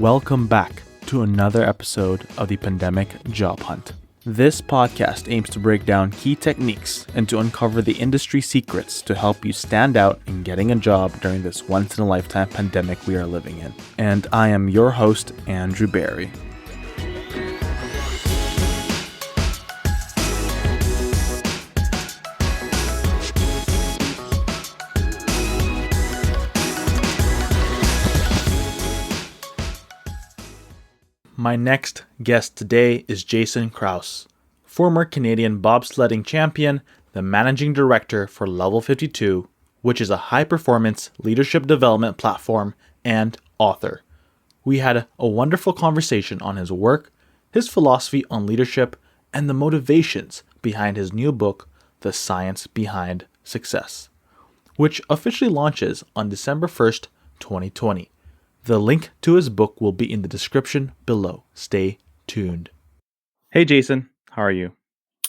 Welcome back to another episode of the Pandemic Job Hunt. This podcast aims to break down key techniques and to uncover the industry secrets to help you stand out in getting a job during this once-in-a-lifetime pandemic we are living in. And I am your host, Andrew Barry. My next guest today is Jayson Krause, former Canadian bobsledding champion, the managing director for Level 52, which is a high-performance leadership development platform, and author. We had a wonderful conversation on his work, his philosophy on leadership, and the motivations behind his new book, The Science Behind Success, which officially launches on December 1st, 2020. The link to his book will be in the description below. Stay tuned. Hey, Jayson. How are you?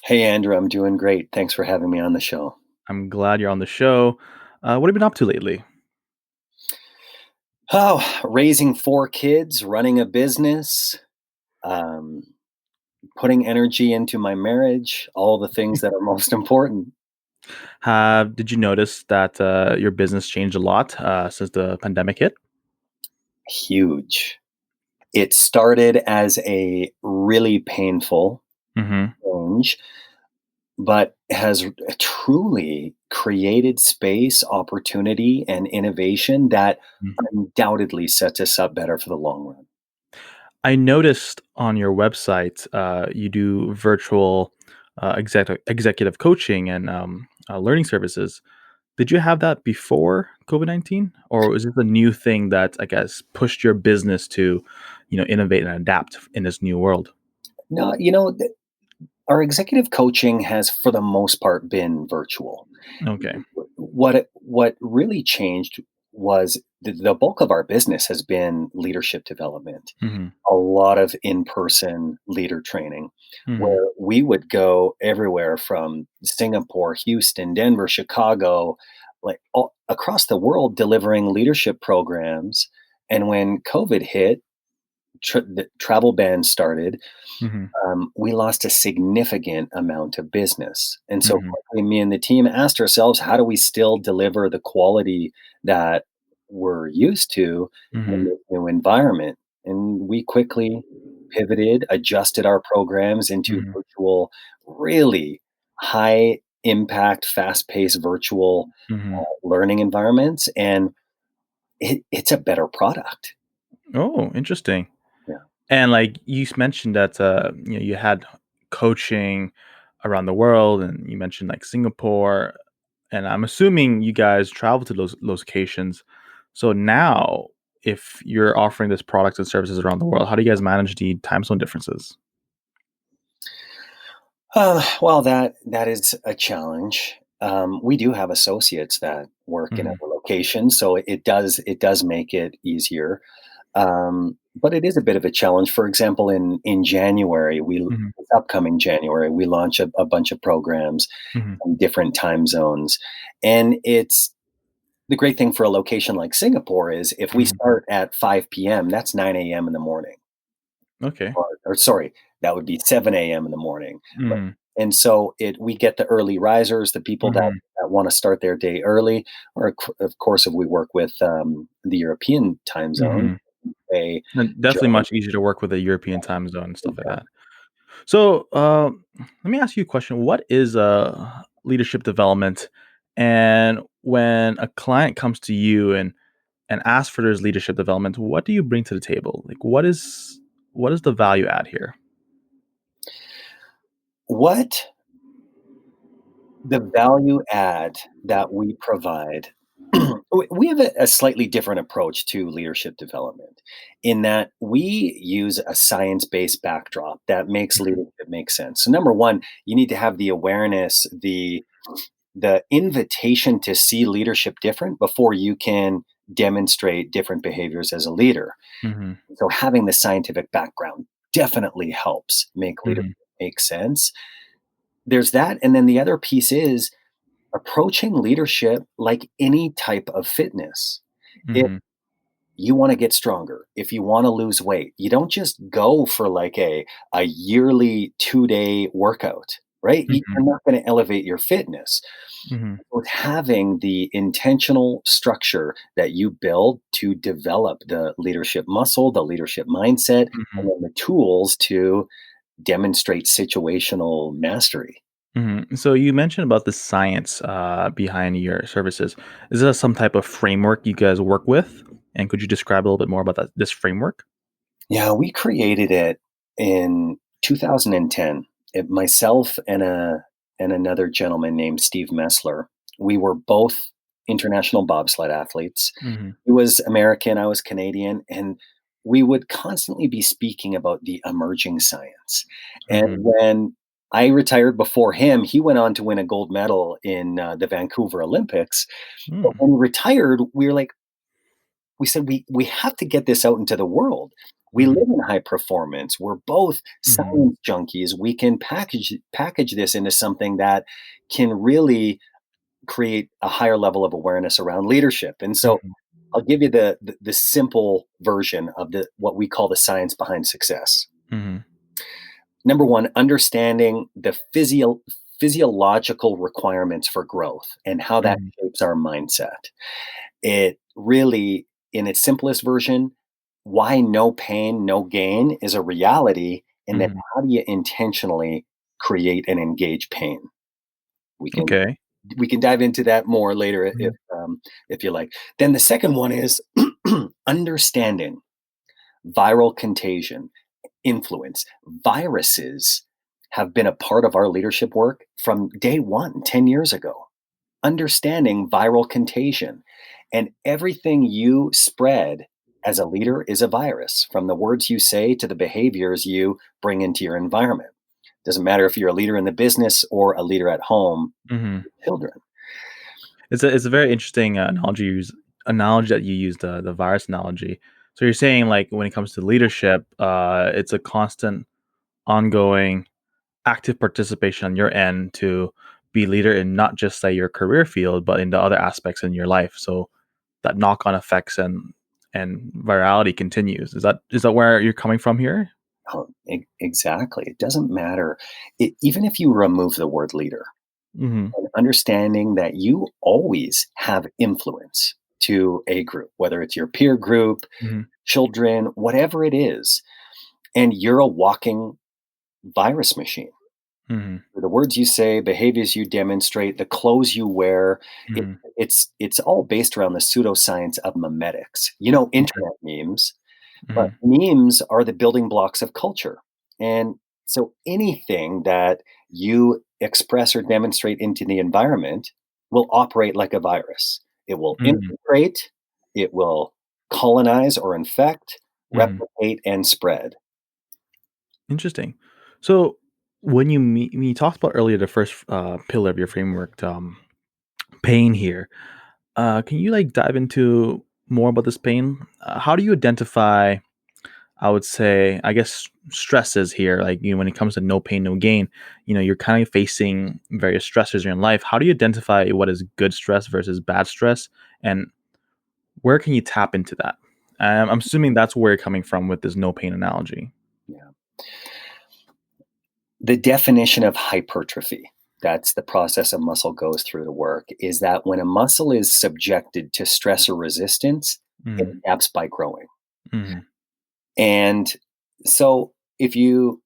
Hey, Andrew. I'm doing great. Thanks for having me on the show. I'm glad you're on the show. What have you been up to lately? Oh, raising 4 kids, running a business, um, putting energy into my marriage, all the things that are most important. Did you notice that your business changed a lot since the pandemic hit? Huge. It started as a really painful Mm-hmm. change, but has truly created space, opportunity, and innovation that undoubtedly sets us up better for the long run. I noticed on your website you do virtual executive coaching and learning services. Did you have that before COVID-19, or is this a new thing that I guess pushed your business to, innovate and adapt in this new world? No, our executive coaching has, for the most part, been virtual. Okay. What really changed was the bulk of our business has been leadership development, Mm-hmm. a lot of in-person leader training, Mm-hmm. where we would go everywhere from Singapore, Houston, Denver, Chicago, like all across the world, delivering leadership programs. And when COVID hit, the travel ban started. Mm-hmm. We lost a significant amount of business. And so Mm-hmm. quickly, me and the team asked ourselves, how do we still deliver the quality that we're used to in Mm-hmm. this new environment? And we quickly pivoted, adjusted our programs into Mm-hmm. virtual, really high impact, fast paced virtual Mm-hmm. learning environments. And it's a better product. Oh, interesting. Yeah. And like you mentioned that you had coaching around the world, and you mentioned like Singapore, and I'm assuming you guys travel to those locations. So now, if you're offering this products and services around the world, how do you guys manage the time zone differences? Well, that is a challenge. We do have associates that work in other Hmm. locations, so it does make it easier. But it is a bit of a challenge. For example, in January, Hmm. this upcoming January, we launch a bunch of programs Hmm. in different time zones, and it's the great thing for a location like Singapore is if we Hmm. start at 5 p.m., that's 9 a.m. in the morning. Okay. Or sorry, that would be 7 a.m. in the morning. But Hmm. and so we get the early risers, the people Hmm. that wanna start their day early, or of course, if we work with, the European time zone, Hmm. they And definitely join. much easier to work with a European time zone and stuff like that. So, let me ask you a question. What is leadership development? And when a client comes to you and asks for this leadership development, what do you bring to the table? Like, what is the value add here? What the value add that we provide, we have a slightly different approach to leadership development in that we use a science-based backdrop that makes Mhm. leadership make sense. So number one, you need to have the awareness, the invitation to see leadership different before you can demonstrate different behaviors as a leader. Mhm. So having the scientific background definitely helps make leadership Mhm. make sense. There's that, and then the other piece is approaching leadership like any type of fitness. If Mhm. you want to get stronger, if you want to lose weight, you don't just go for like a yearly 2-day workout, right? You're Mhm. not going to elevate your fitness. Mhm. With having the intentional structure that you build to develop the leadership muscle, the leadership mindset, and Mhm. then the tools to demonstrate situational mastery. Mhm. So you mentioned about the science behind your services. Is that some type of framework you guys work with? And could you describe a little bit more about this framework? Yeah, we created it in 2010. Myself and another gentleman named Steve Messler. We were both international bobsled athletes. Mhm. He was American, I was Canadian, and we would constantly be speaking about the emerging science. And Mhm. when I retired before him, he went on to win a gold medal in the Vancouver Olympics. But Mm. when he retired, we said we have to get this out into the world. We Mhm. live in high performance. We're both Mhm. science junkies. We can package this into something that can really create a higher level of awareness around leadership. And so Mhm. I'll give you the simple version of the what we call the science behind success. Mhm. Number one, understanding the physiological requirements for growth and how that Mhm. shapes our mindset. It really, in its simplest version, why no pain, no gain is a reality, and then Mhm. how do you intentionally create and engage pain? We can Okay. we can dive into that more later Mhm. if you like. Then the second one is understanding viral contagion, influence. Viruses have been a part of our leadership work from day one, 10 years ago. Understanding viral contagion. And everything you spread as a leader is a virus, from the words you say to the behaviors you bring into your environment. Doesn't matter if you're a leader in the business or a leader at home, Mhm. with children. It's a very interesting analogy that you use, the virus analogy. So you're saying, like, when it comes to leadership, it's a constant, ongoing, active participation on your end to be leader in not just, say, your career field, but in the other aspects in your life. So that knock-on effects and virality continues. Is that where you're coming from here? Oh, exactly. It doesn't matter. Even if you remove the word leader, Mhm. and understanding that you always have influence to a group, whether it's your peer group, Mhm. children, whatever it is, and you're a walking virus machine. Mhm. The words you say, behaviors you demonstrate, the clothes you wear, Mhm. it's all based around the pseudoscience of memetics. Okay. Internet memes, but Mhm. memes are the building blocks of culture. And so anything that you express or demonstrate into the environment will operate like a virus. It will Mhm. infiltrate, it will colonize or infect, Mhm. replicate, and spread. Interesting. So when you talked about earlier the first pillar of your framework, pain here, can you like dive into more about this pain? How do you identify? I would say, I guess, stresses here. Like, when it comes to no pain, no gain, you're kind of facing various stressors in your life. How do you identify what is good stress versus bad stress, and where can you tap into that? I'm assuming that's where you're coming from with this no pain analogy. Yeah. The definition of hypertrophy, that's the process a muscle goes through to work, is that when a muscle is subjected to stress or resistance, it Mm-hmm. adapts by growing. Mm-hmm. And so if you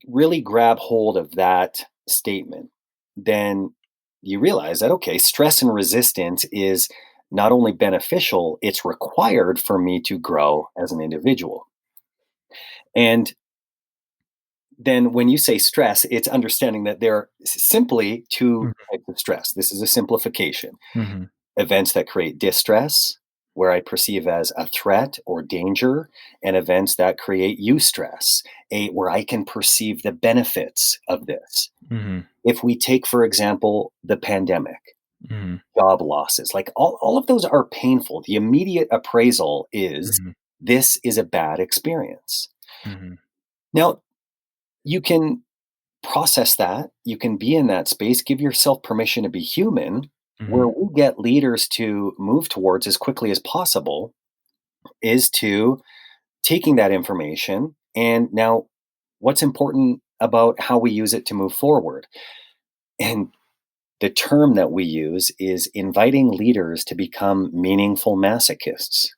really grab hold of that statement, then you realize that, okay, stress and resistance is not only beneficial, it's required for me to grow as an individual. And then when you say stress, it's understanding that there are simply two types of stress. This is a simplification: Mm-hmm. events that create distress, where I perceive as a threat or danger, and events that create eustress, where I can perceive the benefits of this. Mm-hmm. If we take, for example, the pandemic, Mm-hmm. job losses, like all of those are painful. The immediate appraisal is Mm-hmm. this is a bad experience. Mm-hmm. Now, you can process that. You can be in that space, give yourself permission to be human. Where Mm-hmm. we get leaders to move towards as quickly as possible is to taking that information and now what's important about how we use it to move forward. And the term that we use is inviting leaders to become meaningful masochists.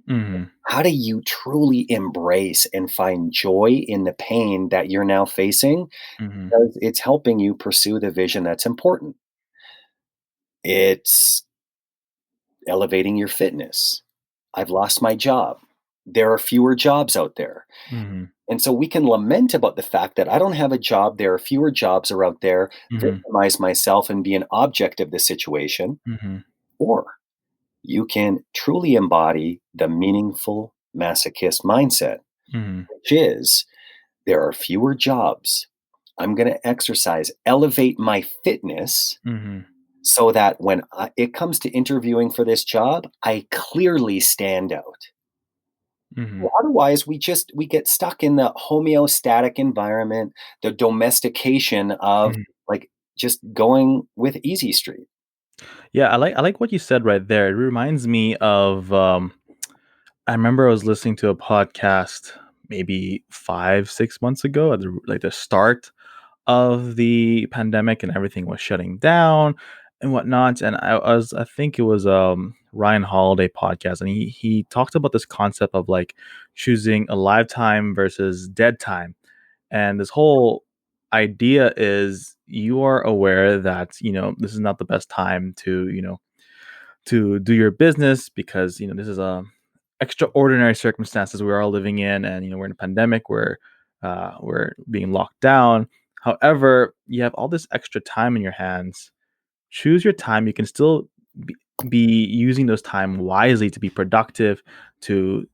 Mhm. How do you truly embrace and find joy in the pain that you're now facing? Mhm. Because it's helping you pursue the vision that's important. It's elevating your fitness. I've lost my job. There are fewer jobs out there. Mhm. And so we can lament about the fact that I don't have a job. There are fewer jobs are out there, Mhm. victimize myself and be an object of the situation. Mhm. Or you can truly embody the meaningful masochist mindset, Mhm. which is there are fewer jobs. I'm going to exercise, elevate my fitness Mhm. so that when it comes to interviewing for this job, I clearly stand out. Mhm. Otherwise, we get stuck in the homeostatic environment, the domestication of Mhm. like just going with easy street. Yeah, I like what you said right there. It reminds me of I remember I was listening to a podcast maybe 5, 6 months ago at the start of the pandemic and everything was shutting down and whatnot. And I think it was Ryan Holiday podcast, and he talked about this concept of like choosing a live time versus dead time. And this whole idea is you are aware that, this is not the best time to, to do your business because, this is a extraordinary circumstances we're all living in, and we're in a pandemic where we're being locked down. However, you have all this extra time in your hands. Choose your time. You can still be, be using those time wisely to be productive, to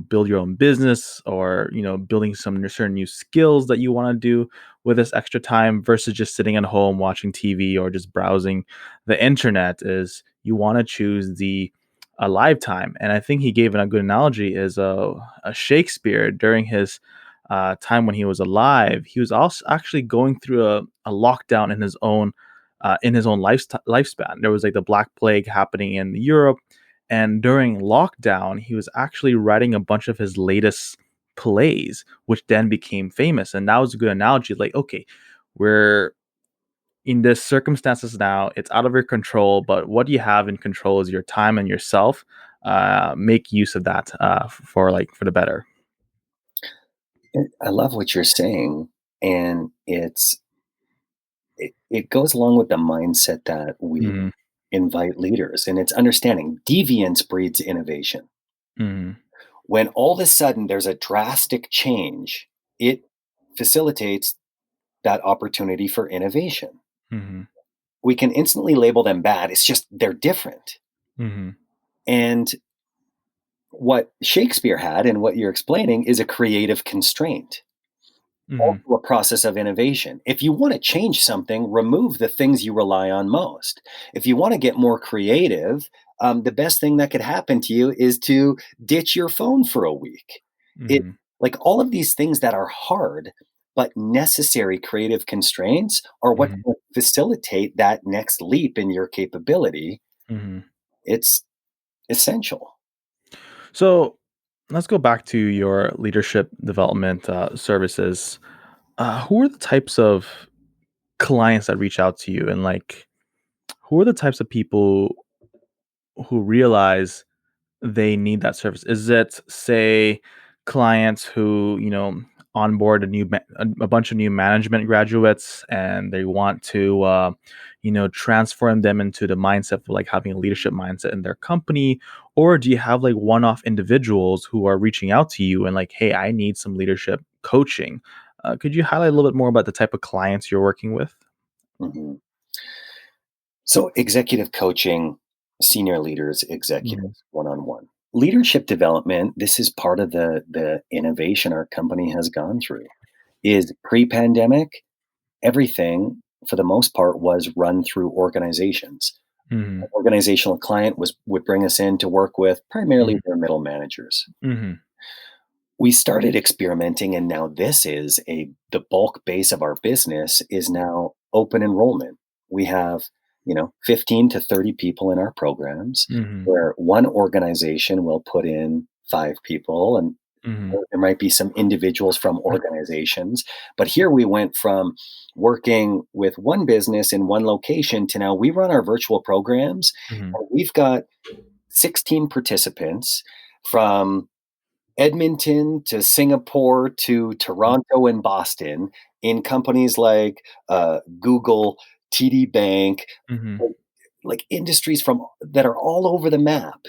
build your own business, or building some certain new skills that you want to do with this extra time, versus just sitting at home watching TV or just browsing the internet. Is you want to choose the a live time. And I think he gave a good analogy is a Shakespeare during his time when he was alive. He was also actually going through a lockdown in his own lifespan. There was like the Black Plague happening in Europe, and during lockdown, he was actually writing a bunch of his latest plays, which then became famous. And that was a good analogy. Like, okay, we're in this circumstances now; it's out of your control. But what you have in control is your time and yourself. Make use of that for the better. I love what you're saying, and it goes along with the mindset that we Hmm. invite leaders, and it's understanding deviance breeds innovation. Hmm. When all of a sudden there's a drastic change, it facilitates that opportunity for innovation. Hmm. We can instantly label them bad. It's just they're different. Hmm. And what Shakespeare had and what you're explaining is a creative constraint, Hmm. also a process of innovation. If you want to change something, remove the things you rely on most. If you want to get more creative, the best thing that could happen to you is to ditch your phone for a week. It Hmm. like all of these things that are hard but necessary creative constraints are what Hmm. facilitate that next leap in your capability. Hmm. It's essential. So let's go back to your leadership development services. Who are the types of clients that reach out to you, and like who are the types of people who realize they need that service? Is it, say, clients who, onboard a bunch of new management graduates, and they want to, transform them into the mindset of like having a leadership mindset in their company? Or do you have like one-off individuals who are reaching out to you and like, hey, I need some leadership coaching? Could you highlight a little bit more about the type of clients you're working with? Mhm. So, executive coaching, senior leaders, Mhm. executives, one on one. Leadership development, this is part of the innovation our company has gone through. Is pre-pandemic, everything for the most part was run through organizations. An Mhm. organizational client would bring us in to work with primarily Mhm. their middle managers. Mhm. We started experimenting, and now this is a the bulk base of our business is now open enrollment. We have 15 to 30 people in our programs Mhm. where one organization will put in 5 people, and Mhm. there might be some individuals from organizations. But here we went from working with one business in one location to now we run our virtual programs. Mhm. And we've got 16 participants from Edmonton to Singapore to Toronto and Boston in companies like Google, TD Bank, Mhm. like industries from that are all over the map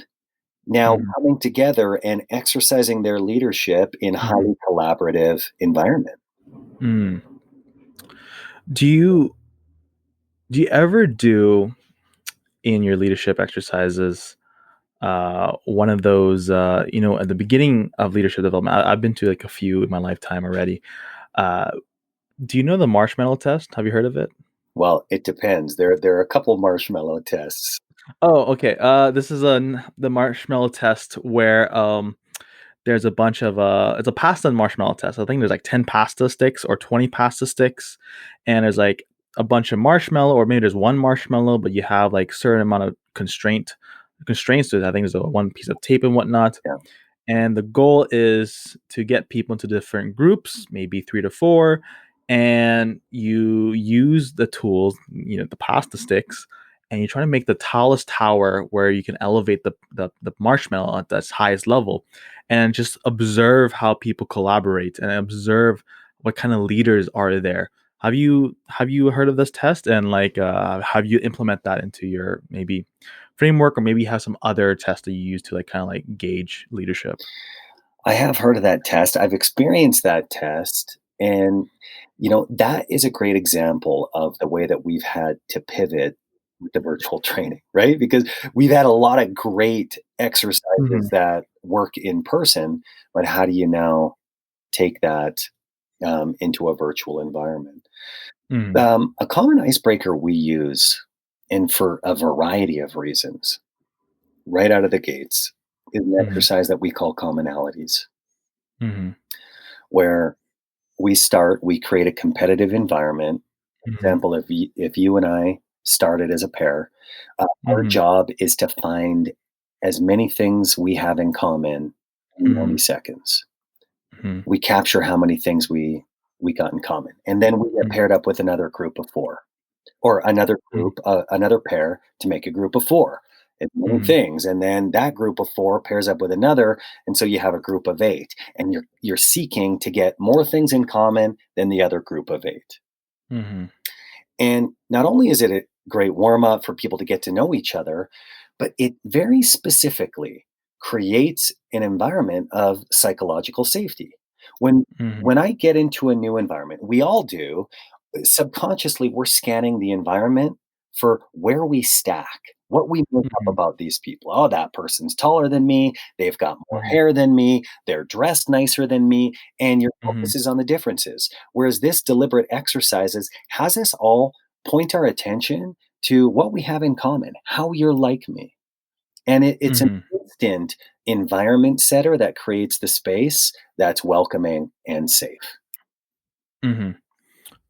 now Mhm. coming together and exercising their leadership in Mhm. highly collaborative environment. Mm. Do you do you ever do in your leadership exercises one of those at the beginning of leadership development? I've been to like a few in my lifetime already. Uh, do you know the marshmallow test? Have you heard of it? Well, it depends. There are a couple marshmallow tests. Oh, okay. This is the marshmallow test where there's a bunch of it's a pasta and marshmallow test. I think there's like 10 pasta sticks or 20 pasta sticks, and there's like a bunch of marshmallow, or maybe there's one marshmallow, but you have like certain amount of constraints to it. I think there's a one piece of tape and whatnot. Yeah, And the goal is to get people into different groups, maybe 3 to 4, and you use the tools, the pasta sticks, and you try to make the tallest tower where you can elevate the marshmallow at its highest level, and just observe how people collaborate and observe what kind of leaders are there. Have you heard of this test, and like have you implement that into your maybe framework, or maybe you have some other tests that you use to like kind of like gauge leadership? I have heard of that test. I've experienced that test. And, that is a great example of the way that we've had to pivot with the virtual training, right? Because we've had a lot of great exercises Mhm, that work in person, but how do you now take that into a virtual environment? mhm, A common icebreaker we use, and for a variety of reasons, right out of the gates, is an mhm, exercise that we call commonalities, mhm, where we create a competitive environment. mhm, Example, if you and I started as a pair, our mhm, job is to find as many things we have in common in 90 mhm, seconds. mhm, We capture how many things we got in common, and then we get mhm, paired up with another group of 4. Or another mhm, group, another pair to make a group of 4. As many mhm, things, and then that group of 4 pairs up with another, and so you have a group of 8, and you're seeking to get more things in common than the other group of 8. mhm, And not only is it a great warm up for people to get to know each other, but it very specifically creates an environment of psychological safety. When mhm, when I get into a new environment, we all do, subconsciously we're scanning the environment for where we stack, what we make up mhm, about these people. Oh, that person's taller than me, they've got more mhm, hair than me, they're dressed nicer than me, and your mhm, focus is on the differences. Whereas this deliberate exercises has us all point our attention to what we have in common, how you're like me. And it's an mhm, instant environment setter that creates the space that's welcoming and safe. mhm.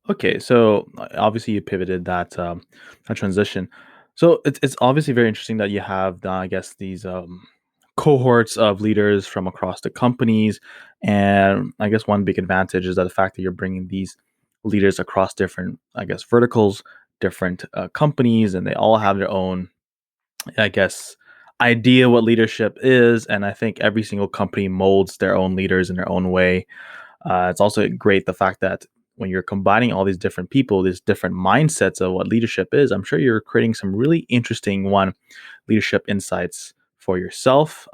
Okay, so obviously you pivoted that transition. So it's obviously very interesting that you have, I guess, these cohorts of leaders from across the companies, and I guess one big advantage is that the fact that you're bringing these leaders across different, I guess, verticals, different companies, and they all have their own, I guess, idea what leadership is, and I think every single company molds their own leaders in their own way. It's also great the fact that when you're combining all these different people, these different mindsets of what leadership is, I'm sure you're creating some really interesting leadership insights for yourself.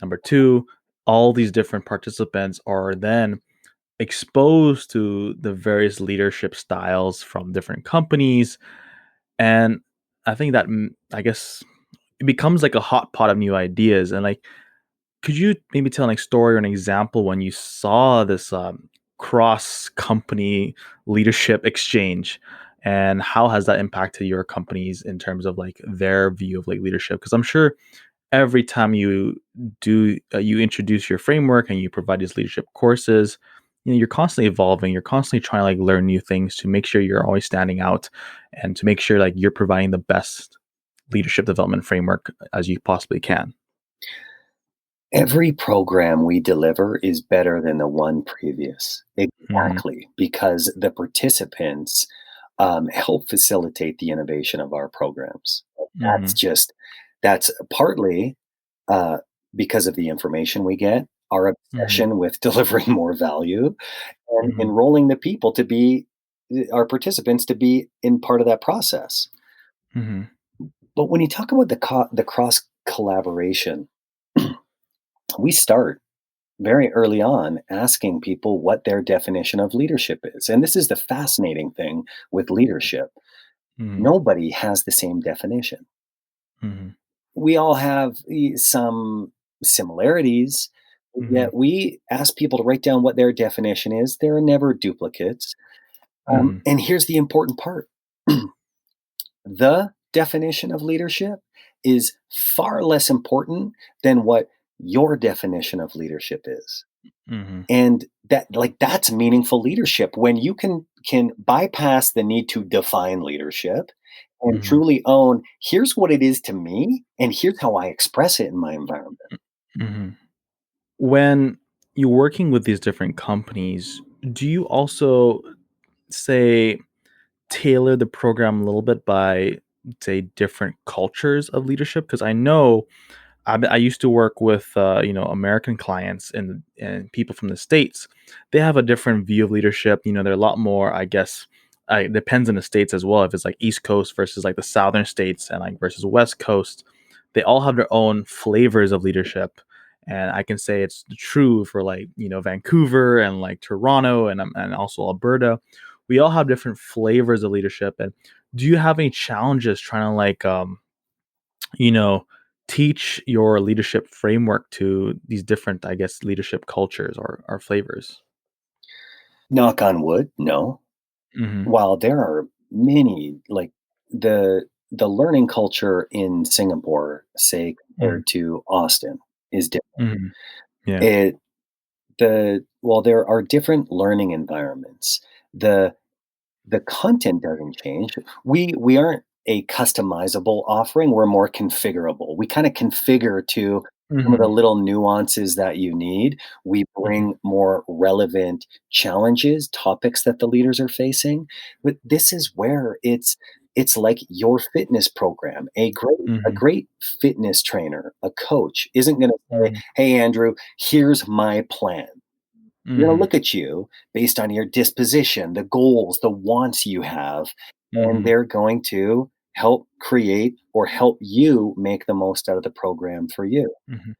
Number two, all these different participants are then exposed to the various leadership styles from different companies, and I think that I guess it becomes like a hot pot of new ideas. And like, could you maybe tell an story or an example when you saw this cross company leadership exchange, and how has that impacted your companies in terms of like their view of like leadership? Because I'm sure every time you introduce your framework and you provide these leadership courses, you're constantly evolving, you're constantly trying to like learn new things to make sure you're always standing out, and to make sure like you're providing the best leadership development framework as you possibly can. Every program we deliver is better than the one previous. Mhm. Exactly, because the participants help facilitate the innovation of our programs. That's Mhm. just, that's partly uh, because of the information we get, our Mhm. obsession with delivering more value, and Mhm. enrolling the people to be our participants to be in part of that process. Mhm. But when you talk about the cross collaboration, we start very early on asking people what their definition of leadership is. And this is the fascinating thing with leadership. Mhm. Nobody has the same definition. Mhm. We all have some similarities, Mhm. yet we ask people to write down what their definition is. There are never duplicates. Mhm. And here's the important part: the definition of leadership is far less important than what your definition of leadership is. Mhm. And that's meaningful leadership when you can bypass the need to define leadership and Mhm. truly own, here's what it is to me and here's how I express it in my environment. Mhm. When you're working with these different companies, do you also say tailor the program a little bit by say different cultures of leadership? Because I know I used to work with American clients and people from the states. They have a different view of leadership. They're a lot more, I guess. It depends on the states as well. If it's like East Coast versus like the Southern states and like versus West Coast, they all have their own flavors of leadership. And I can say it's true for like Vancouver and like Toronto and also Alberta. We all have different flavors of leadership. And do you have any challenges trying to like you know, teach your leadership framework to these different, I guess, leadership cultures or flavors? Knock on wood, no. Mhm. While there are many, like the learning culture in Singapore, say Mhm. compared to Austin, is different. Mhm. Yeah. It the While there are different learning environments, the the content doesn't change. We aren't a customizable offering, we're more configurable. We kinda configure to some of the Mhm. little nuances that you need. We Mhm. bring more relevant challenges, topics that the leaders are facing, but this is where it's like your fitness program. A Mhm. great fitness trainer, a coach isn't gonna say, Mhm. "Hey, Andrew, here's my plan." They're gonna Mhm. look at you based on your disposition, the goals, the wants you have, and Mhm. they're going to help create or help you make the most out of the program for you. Mhm.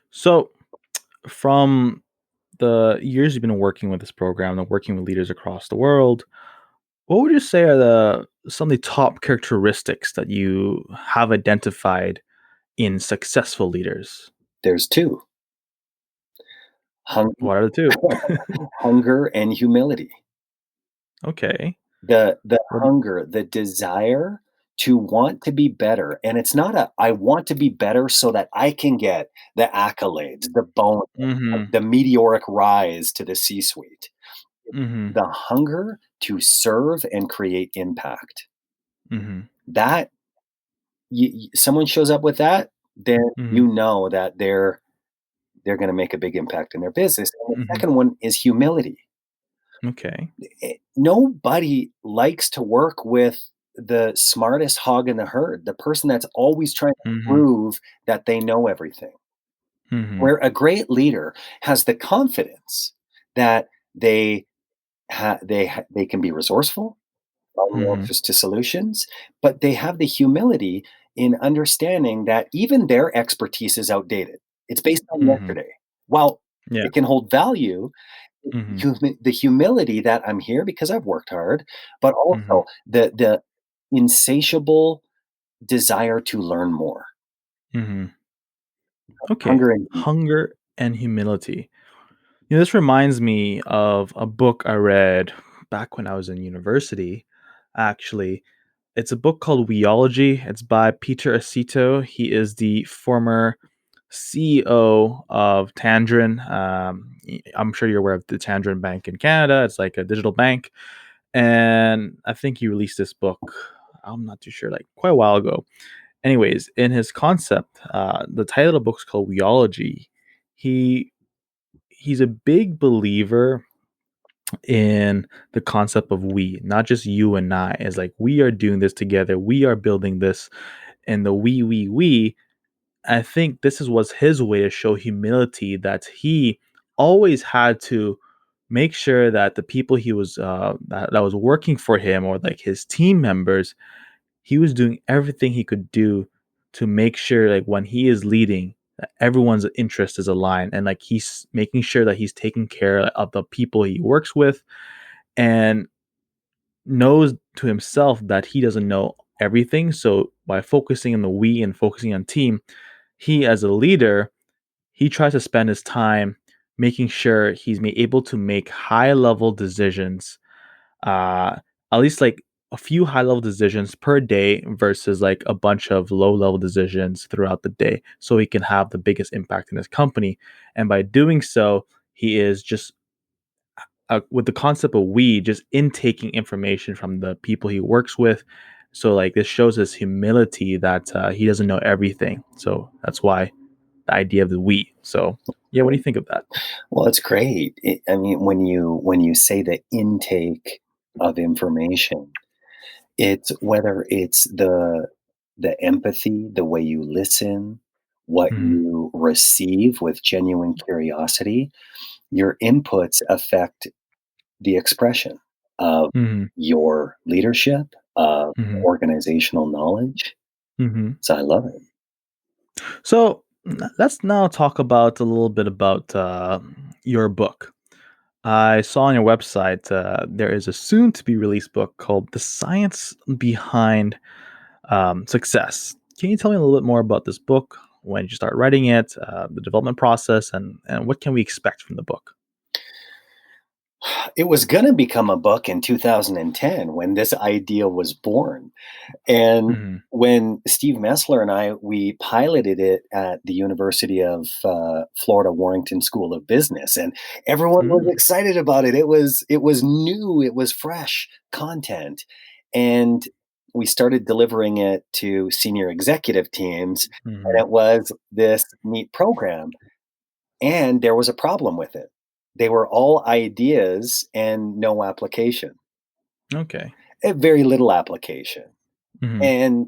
So, from the years you've been working with this program and working with leaders across the world, what would you say are the some of the top characteristics that you have identified in successful leaders? There's 2: hun What are the 2? hunger and humility. Okay. The What hunger, the desire to want to be better, and it's not a, "I want to be better so that I can get the accolades, the bonus, Mhm. the meteoric rise to the C-suite." Mhm. The hunger to serve and create impact. Mhm. That someone shows up with that, then Mhm. you know that they're gonna make a big impact in their business. And the Mhm. second one is humility. Okay. Nobody likes to work with the smartest hog in the herd, the person that's always trying to Mhm. prove that they know everything. Mhm. Where a great leader has the confidence that they can be resourceful, finding Mhm. answers to solutions, but they have the humility in understanding that even their expertise is outdated. It's based on Mhm. yesterday. While Yeah. it can hold value, Mhm. the humility that I'm here because I've worked hard, but Mhm. also the insatiable desire to learn more. Mhm. Okay. Hunger and Hunger and humility. This reminds me of a book I read back when I was in university, actually. It's a book called Weology. It's by Peter Acito. He is the former CEO of Tandrin. I'm sure you're aware of the Tandrin Bank in Canada. It's like a digital bank. And I think he released this book, I'm not too sure, like quite a while ago. Anyways, in his concept, the title of the book is called Weology. he he's a big believer in the concept of we, not just you and I. It's like we are doing this together. We are building this, and the we. I think this was his way to show humility that he always had to make sure that the people he was that was working for him or like his team members, he was doing everything he could do to make sure like when he is leading that everyone's interest is aligned and like he's making sure that he's taking care of the people he works with and knows to himself that he doesn't know everything. So by focusing on the we and focusing on team, he as a leader, he tries to spend his time making sure able to make high level decisions, uh, at least like a few high level decisions per day versus like a bunch of low level decisions throughout the day, so he can have the biggest impact in his company. And by doing so, he is just with the concept of we just intaking information from the people he works with. So like this shows his humility that he doesn't know everything. So that's why the idea of the we. So yeah, what do you think of that? Well, it's great. I mean, when you say the intake of information, it's whether it's the empathy, the way you listen, what Hmm. you receive with genuine curiosity, your inputs affect the expression of Hmm. your leadership, of Hmm. organizational knowledge. Hmm. So I love it. So let's now talk about a little bit about your book. I saw on your website there is a soon to be released book called The Science Behind Success. Can you tell me a little bit more about this book? When did you start writing it, the development process, and what can we expect from the book? It was going to become a book in 2010 when this idea was born. And Hmm. when Steve Messler and we piloted it at the University of Florida Warrington School of Business, and everyone was Mm-hmm. excited about it. It was new, it was fresh content, and we started delivering it to senior executive teams, and Hmm. it was this neat program. And there was a problem with it. They were all ideas and no application, Okay. very little application. Hmm. And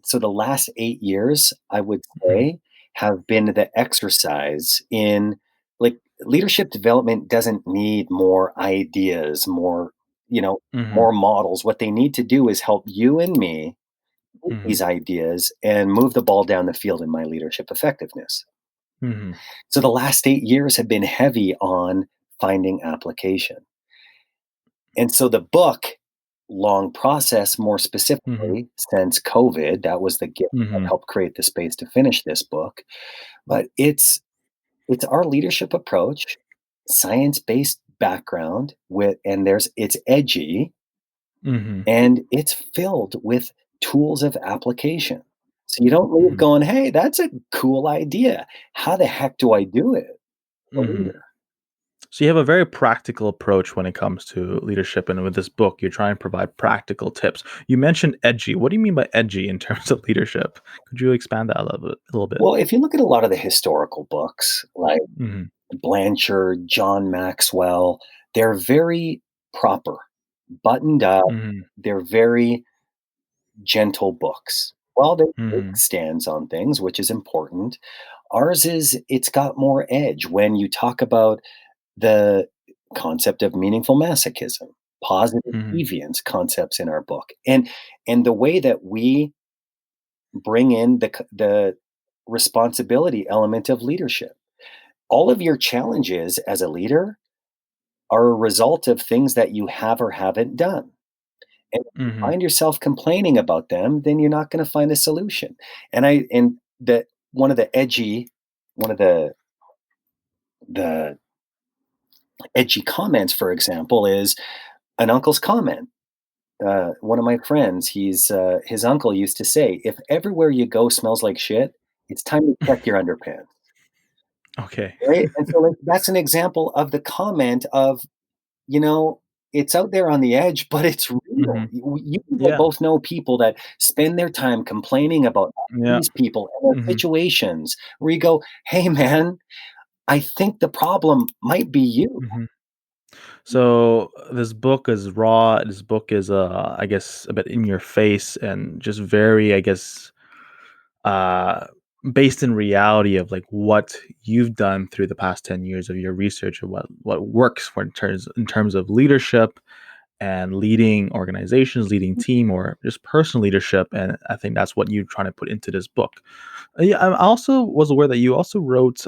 so the last 8 years, I would Hmm. say, have been the exercise in like, leadership development doesn't need more ideas, you know, Hmm. more models. What they need to do is help you and me with Hmm. these ideas and move the ball down the field in my leadership effectiveness. Hmm. So the last 8 years have been heavy on finding application. And so the book, long process, more Hmm. specifically since COVID, that was the gift that Hmm. helped create the space to finish this book. But it's our leadership approach, science-based background with and there's it's edgy Hmm. and it's filled with tools of application. So you don't leave Hmm. going, "Hey, that's a cool idea. How the heck do I do it?" A Hmm. leader. So you have a very practical approach when it comes to leadership, and with this book, you're trying to provide practical tips. You mentioned edgy. What do you mean by edgy in terms of leadership? Could you expand that a little bit? A little bit? Well, if you look at a lot of the historical books, like Mhm, Blanchard, John Maxwell, they're very proper, buttoned up, mhm, they're very gentle books. While they take mhm, stands on things, which is important, ours it's got more edge when you talk about the concept of meaningful masochism, positive mhm, deviance concepts in our book. And the way that we bring in the responsibility element of leadership. All of your challenges as a leader are a result of things that you have or haven't done. And if you mhm, find yourself complaining about them, then you're not going to find a solution. And the one of the edgy, one of the edgy comments, for example, is an uncle's comment. One of my friends, his uncle used to say, "If everywhere you go smells like shit, it's time to check your underpants." okay. Right? And so, like, that's an example of the comment of, you know, it's out there on the edge, but it's real. Hmm. You and I Yeah. both know people that spend their time complaining about Yeah. these people and their Hmm. situations where you go, "Hey, man, I think the problem might be you." Hmm. So this book is raw. This book is, I guess, a bit in your face and just very, I guess, uh, based in reality of like what you've done through the past 10 years of your research of what works for in terms of leadership and leading organizations, leading team, or just personal leadership. And I think that's what you're trying to put into this book. Yeah, I also was aware that you also wrote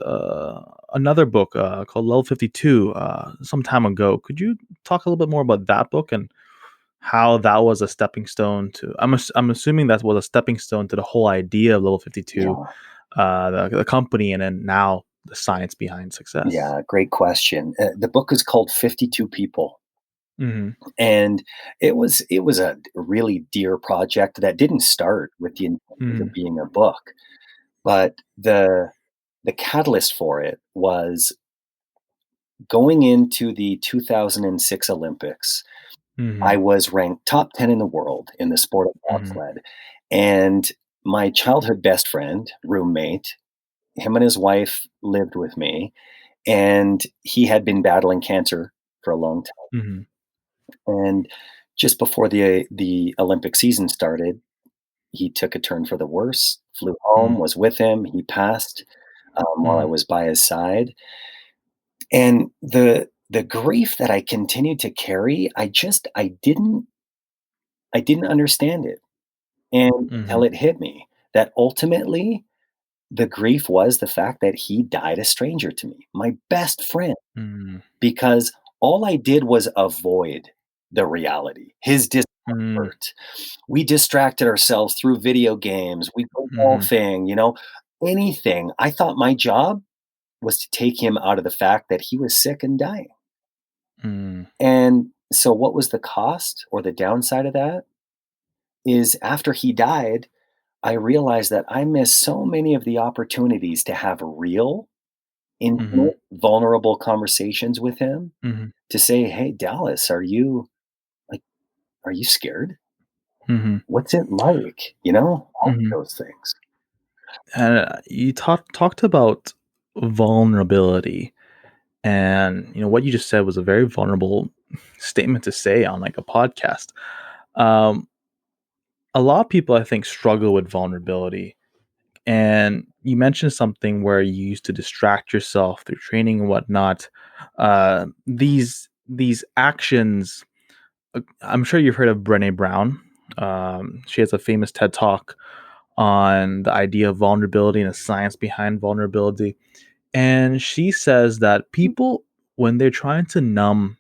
another book called Level 52 some time ago. Could you talk a little bit more about that book and how that was a stepping stone to? I'm assuming that was a stepping stone to the whole idea of Level 52, Yeah, the company, and then now the science behind success. yeah, great question. The book is called 52 People, Hmm. and it was a really dear project that didn't start with the intentions Hmm. of being a book, but the catalyst for it was going into the 2006 Olympics. I Hmm. was ranked top 10 in the world in the sport of Hmm. bobsled, and my childhood best friend, roommate, him and his wife lived with me, and he had been battling cancer for a long time. Hmm. And just before the Olympic season started, he took a turn for the worse, flew home, was with him. He passed while I Hmm. was by his side. And the grief that I continued to carry, I didn't understand it. And until Hmm. it hit me that ultimately the grief was the fact that he died a stranger to me, my best friend, Hmm. because all I did was avoid the reality, his Hmm. discomfort. We distracted ourselves through video games, we go Hmm. golfing, anything. I thought my job was to take him out of the fact that he was sick and dying. Hmm. And so what was the cost or the downside of that is after he died, I realized that I missed so many of the opportunities to have real, Hmm. intimate, vulnerable conversations with him Hmm. to say, "Hey, Dallas, like, are you scared? Hmm. What's it like?" All of Hmm. those things. And you talked about vulnerability, and what you just said was a very vulnerable statement to say on like a podcast. Um, a lot of people, I think, struggle with vulnerability, and you mentioned something where you used to distract yourself through training and whatnot. These actions. I'm sure you've heard of Brené Brown. She has a famous TED talk on the idea of vulnerability and the science behind vulnerability. And she says that people, when they're trying to numb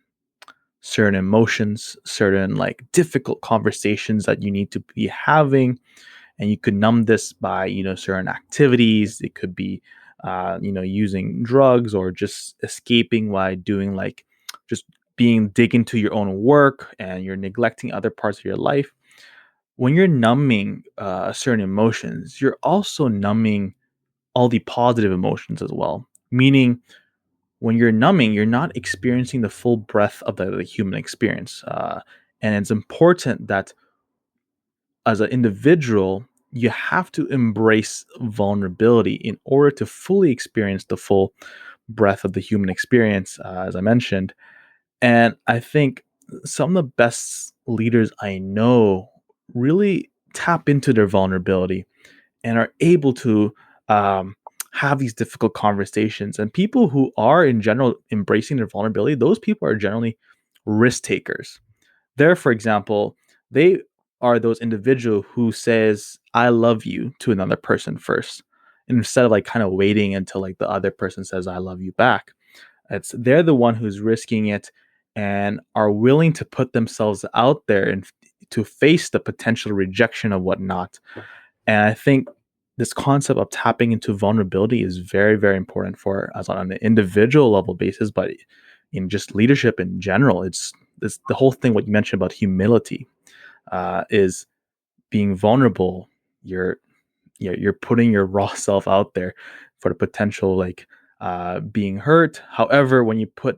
certain emotions, certain like difficult conversations that you need to be having, and you could numb this by, certain activities. It could be, using drugs or just escaping by doing like just being dig into your own work and you're neglecting other parts of your life. When you're numbing certain emotions, you're also numbing all the positive emotions as well. Meaning, when you're numbing, you're not experiencing the full breadth of the human experience. And it's important that as an individual, you have to embrace vulnerability in order to fully experience the full breadth of the human experience, as I mentioned. And I think some of the best leaders I know really tap into their vulnerability and are able to um, have these difficult conversations. And people who are, in general, embracing their vulnerability, those people are generally risk takers. There, for example, they are those individual who says "I love you" to another person first, instead of like kind of waiting until like the other person says "I love you" back. It's they're the one who's risking it and are willing to put themselves out there and to face the potential rejection of whatnot. And I think this concept of tapping into vulnerability is very, very important for us on an individual level basis, but in just leadership in general. It's the whole thing. What you mentioned about humility is being vulnerable. You're you're putting your raw self out there for the potential like being hurt. However, when you put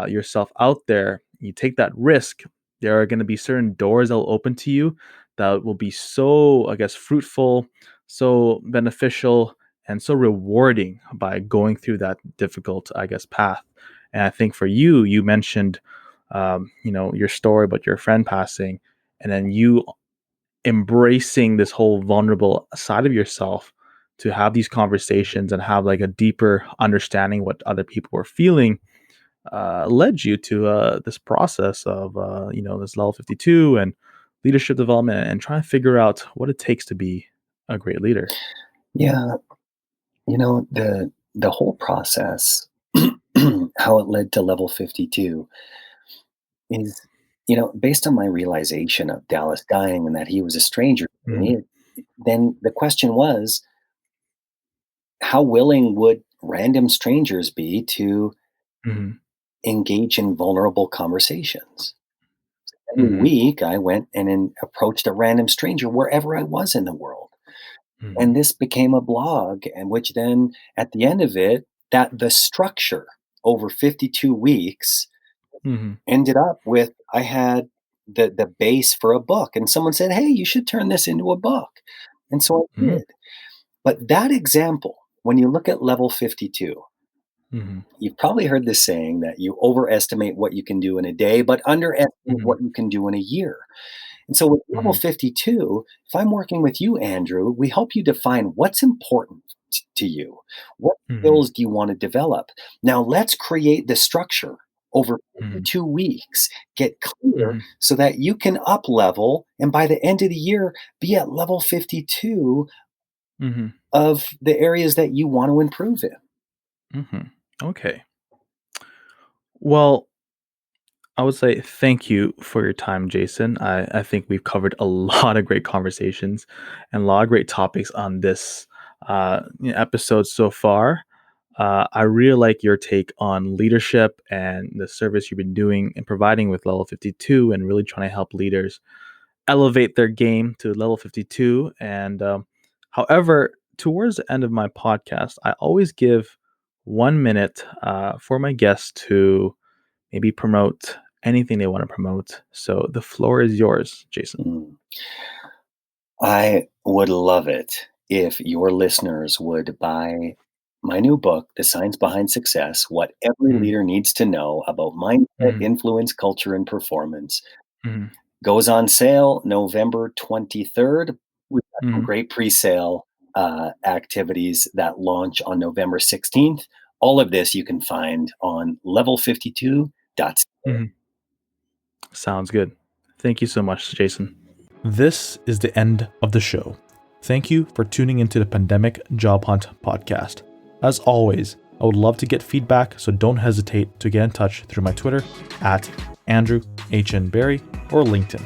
yourself out there, you take that risk, there are going to be certain doors that will open to you that will be so, I guess, fruitful, so beneficial, and so rewarding by going through that difficult, I guess, path. And I think for you, you mentioned, your story about your friend passing, and then you embracing this whole vulnerable side of yourself to have these conversations and have like a deeper understanding what other people were feeling, led you to this process of this level 52 and leadership development and trying to figure out what it takes to be a great leader. Yeah, the whole process, how it led to level 52 is, based on my realization of Dallas dying and that he was a stranger to Hmm. me, then the question was, how willing would random strangers be to Hmm. engage in vulnerable conversations? Every Hmm. week, I went and approached a random stranger wherever I was in the world. And Hmm. this became a blog, and which then at the end of it, that the structure over 52 weeks Hmm. ended up with I had the base for a book, and someone said, "Hey, you should turn this into a book." And so I Hmm. did. But that example, when you look at level 52, Hmm. you've probably heard this saying that you overestimate what you can do in a day, but underestimate Hmm. what you can do in a year. And so with level Hmm. 52, if I'm working with you, Andrew, we help you define what's important to you. What Hmm. skills do you want to develop? Now let's create the structure over Hmm. 52 weeks, get clear Hmm. so that you can up level and by the end of the year be at level 52 Hmm. of the areas that you want to improve in. Hmm. Okay. Well, I would say thank you for your time, Jason. I think we've covered a lot of great conversations and a lot of great topics on this episode so far. I really like your take on leadership and the service you've been doing and providing with Level 52 and really trying to help leaders elevate their game to level 52. And however, towards the end of my podcast, I always give 1 minute for my guests to maybe promote anything they want to promote. So the floor is yours, Jason. Mm. I would love it if your listeners would buy my new book, The Science Behind Success: What Every Mhm, Leader Needs to Know About Mindset, mhm, Influence, Culture, and Performance. mhm, Goes on sale November 23rd. We've got some mhm, great pre-sale activities that launch on November 16th. All of this you can find on level52.ca. mhm. Sounds good. Thank you so much, Jason. This is the end of the show. Thank you for tuning into the Pandemic Job Hunt podcast. As always, I would love to get feedback, so don't hesitate to get in touch through my Twitter at Andrew H. N. Barry or LinkedIn.